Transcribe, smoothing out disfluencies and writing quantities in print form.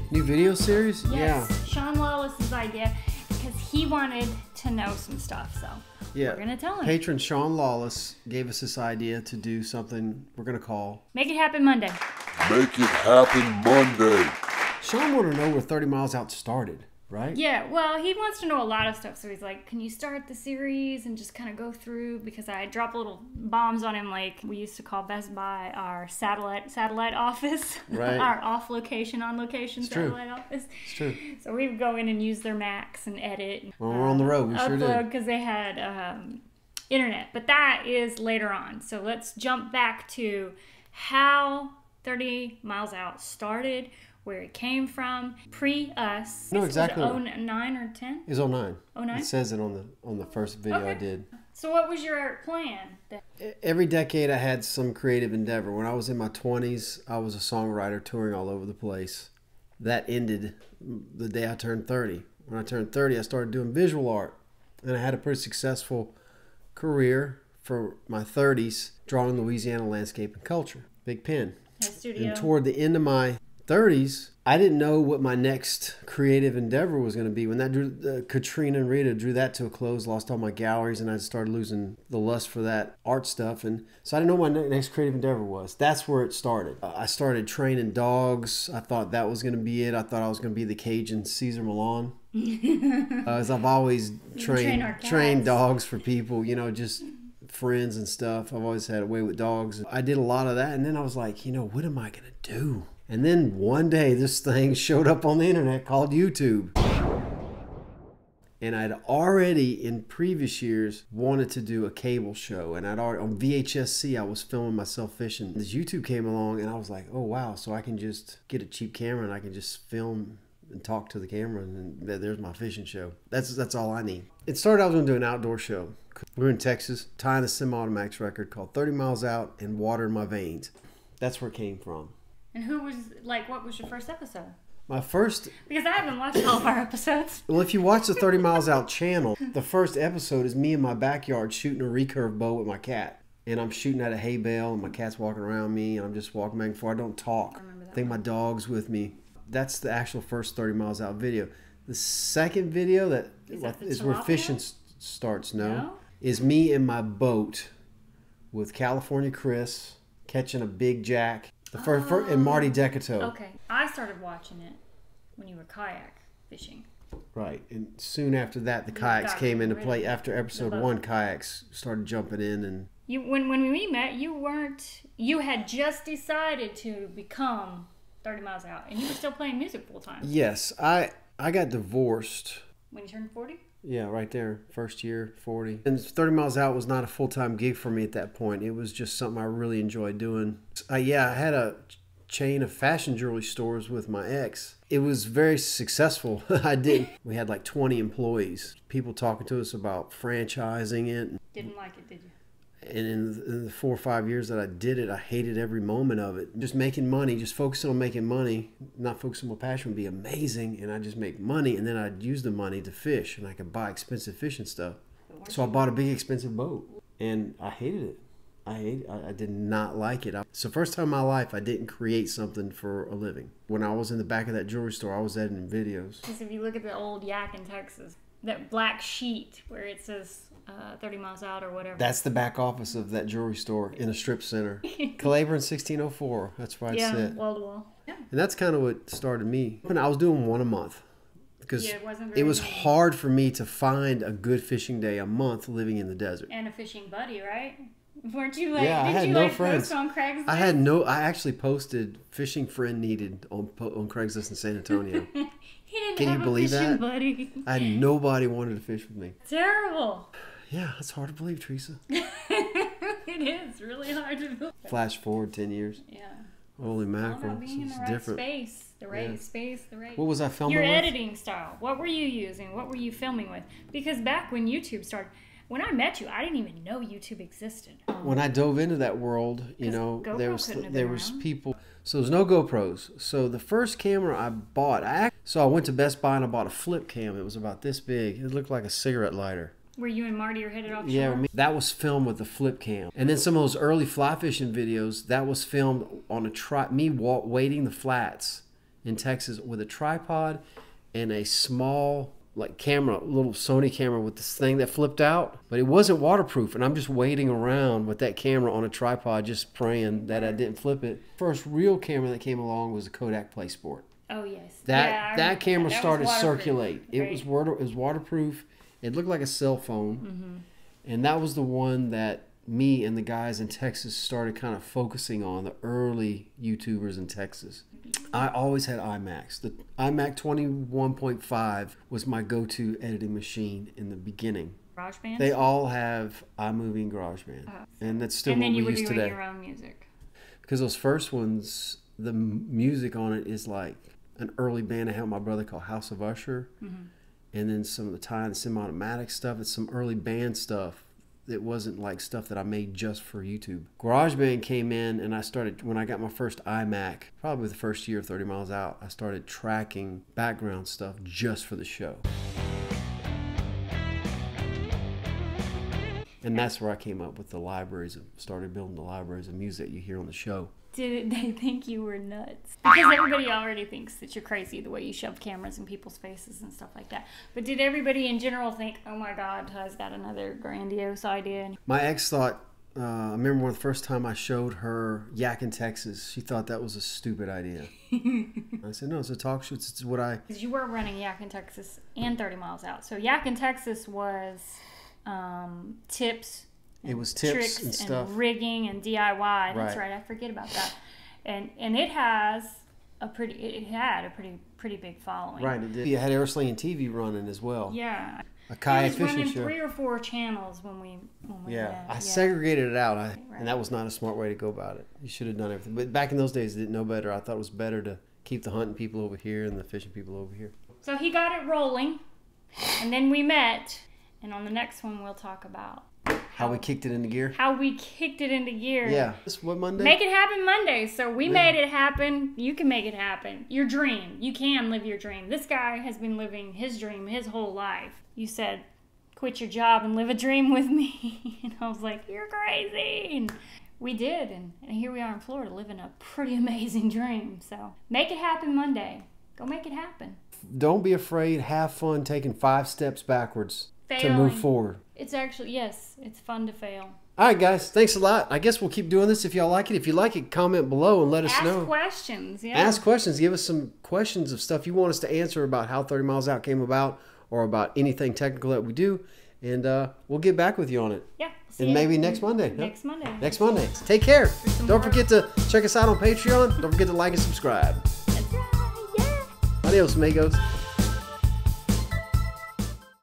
New video series? Yes, Yeah. Sean Lawless's idea, because he wanted to know some stuff, so Yeah. we're gonna tell him. Patron Sean Lawless gave us this idea to do something we're gonna call Make It Happen Monday. Make it happen Monday. Sean wanted to know where 30 Miles Out started, right? Yeah, well, he wants to know a lot of stuff, so he's like, can you start the series and just kind of go through, because I drop little bombs on him like we used to call Best Buy our satellite office. Right. Our off-location, on-location It's satellite office. It's true. So we would go in and use their Macs and edit. And, When we're on the road, we sure upload, did. because they had internet. But that is later on. So let's jump back to how 30 Miles Out started, where it came from, pre-us. No, exactly. Was it 09 or 10? It was 09. 09? It says it on the first video I did. So what was your plan? Every decade I had some creative endeavor. When I was in my 20s, I was a songwriter touring all over the place. That ended the day I turned 30. When I turned 30, I started doing visual art. And I had a pretty successful career for my 30s, drawing Louisiana landscape and culture. Big pen. Studio. And toward the end of my 30s, I didn't know what my next creative endeavor was going to be. When that Katrina and Rita drew that to a close, lost all my galleries, and I started losing the lust for that art stuff. And so I didn't know what my next creative endeavor was. That's where it started. I started training dogs. I thought that was going to be it. I thought I was going to be the Cajun Caesar Milan. As I've always trained dogs for people, you know, just friends and stuff. I've always had a way with dogs. I did a lot of that, and then I was like, you know, what am I going to do? And then one day this thing showed up on the internet called YouTube. And I'd already in previous years wanted to do a cable show. And I'd already, on VHS-C, I was filming myself fishing. This YouTube came along and I was like, oh wow, so I can just get a cheap camera and I can just film and talk to the camera, and there's my fishing show. That's all I need. It started, I was going to do an outdoor show. We were in Texas, tying a semi-automatics record called 30 Miles Out and Water in My Veins. That's where it came from. And who was, like, what was your first episode? My first... Because I haven't watched all of our episodes. Well, if you watch the 30 Miles Out channel, the first episode is me in my backyard shooting a recurve bow with my cat. And I'm shooting at a hay bale, and my cat's walking around me, and I'm just walking back and forth. I don't talk. I think my dog's with me. That's the actual first 30 Miles Out video. The second video that is where fishing starts, is me in my boat with California Chris catching a big jack. The first and Marty Decato. Okay, I started watching it when you were kayak fishing. Right, and soon after that, the kayaks came into play. After episode 1, kayaks started jumping in, and when we met, you had just decided to become 30 Miles Out, and you were still playing music full time. Yes, I got divorced. When you turned 40? Yeah, right there. First year, 40. And 30 Miles Out was not a full-time gig for me at that point. It was just something I really enjoyed doing. I had a chain of fashion jewelry stores with my ex. It was very successful. We had like 20 employees. People talking to us about franchising it. Didn't like it, did you? And in the 4 or 5 years that I did it, I hated every moment of it. Just making money, just focusing on making money, not focusing on my passion would be amazing. And I just make money, and then I'd use the money to fish, and I could buy expensive fishing stuff. So I bought a big expensive boat, and I hated it. I did not like it. It's the first time in my life I didn't create something for a living. When I was in the back of that jewelry store, I was editing videos. Because if you look at the old yak in Texas, that black sheet where it says 30 Miles Out or whatever. That's the back office of that jewelry store in a strip center. Calabria in 1604. That's where I'd sit. Yeah, wall to wall. Yeah. And that's kind of what started me. And I was doing one a month. Because it was hard for me to find a good fishing day a month living in the desert. And a fishing buddy, right? Weren't you like, yeah, I had no friends. Post on Craigslist? I actually posted fishing friend needed on Craigslist in San Antonio. Can you believe that? Buddy. I had nobody wanted to fish with me. Terrible. Yeah, it's hard to believe, Teresa. It is really hard to believe. Flash forward 10 years. Yeah. Holy mackerel. Being in the right different. Space. The right space, the right... What was I filming Your with? editing style. What were you using? What were you filming with? Because back when YouTube started... When I met you, I didn't even know YouTube existed. When I dove into that world, you know, there was people. So there's no GoPros. So the first camera I bought, I went to Best Buy and I bought a flip cam. It was about this big. It looked like a cigarette lighter. Where you and Marty are headed offshore? Yeah, that was filmed with the flip cam. And then some of those early fly fishing videos, that was filmed on a wading the flats in Texas with a tripod and a small like camera, little Sony camera with this thing that flipped out, but it wasn't waterproof, and I'm just waiting around with that camera on a tripod just praying that I didn't flip it. First real camera that came along was a Kodak Play Sport. Oh yes. That camera started to circulate. Right. It was waterproof. It looked like a cell phone. And that was the one that me and the guys in Texas started kind of focusing on, the early YouTubers in Texas. I always had iMacs. The iMac 21.5 was my go-to editing machine in the beginning. GarageBand? They all have iMovie and GarageBand. And that's still what we use today. And then you were doing your own music. Because those first ones, the music on it is like an early band I had with my brother called House of Usher. And then some of the Ty and semi-automatic stuff. It's some early band stuff. It wasn't like stuff that I made just for YouTube. GarageBand came in, and I started, when I got my first iMac, probably the first year of 30 Miles Out, I started tracking background stuff just for the show. And that's where I came up with the libraries, started building the libraries of music that you hear on the show. Did they think you were nuts? Because everybody already thinks that you're crazy the way you shove cameras in people's faces and stuff like that. But did everybody in general think, oh my God, Ty's got another grandiose idea? My ex thought, I remember when the first time I showed her Yak in Texas, she thought that was a stupid idea. I said, no, it's a talk show. It's what I... Because you were running Yak in Texas and 30 Miles Out. So Yak in Texas was tips. It was tips tricks and stuff. And rigging and DIY. That's Right. I forget about that. And it had a pretty big following. Right, it did. You had Airslane TV running as well. Yeah. A kayak it was fishing running show. 3 or 4 channels when we Yeah, I segregated it out, Right. and that was not a smart way to go about it. You should have done everything. But back in those days, I didn't know better. I thought it was better to keep the hunting people over here and the fishing people over here. So he got it rolling, and then we met, and on the next one we'll talk about How we kicked it into gear. Yeah. This what Monday? Make it happen Monday. So we made it happen. You can make it happen. Your dream. You can live your dream. This guy has been living his dream his whole life. You said, quit your job and live a dream with me. And I was like, you're crazy. And we did. And here we are in Florida living a pretty amazing dream. So make it happen Monday. Go make it happen. Don't be afraid. Have fun taking 5 steps backwards to Failing. move forward. It's actually, yes, it's fun to fail. All right, guys. Thanks a lot. I guess we'll keep doing this if y'all like it. If you like it, comment below and let us know. Ask questions. Yeah. Ask questions. Give us some questions of stuff you want us to answer about how 30 Miles Out came about or about anything technical that we do. And we'll get back with you on it. Yeah. And maybe next Monday. Next Monday. Next Monday. Take care. Don't more. forget to check us out on Patreon. Don't forget to like and subscribe. That's right. Yeah. Adios, amigos.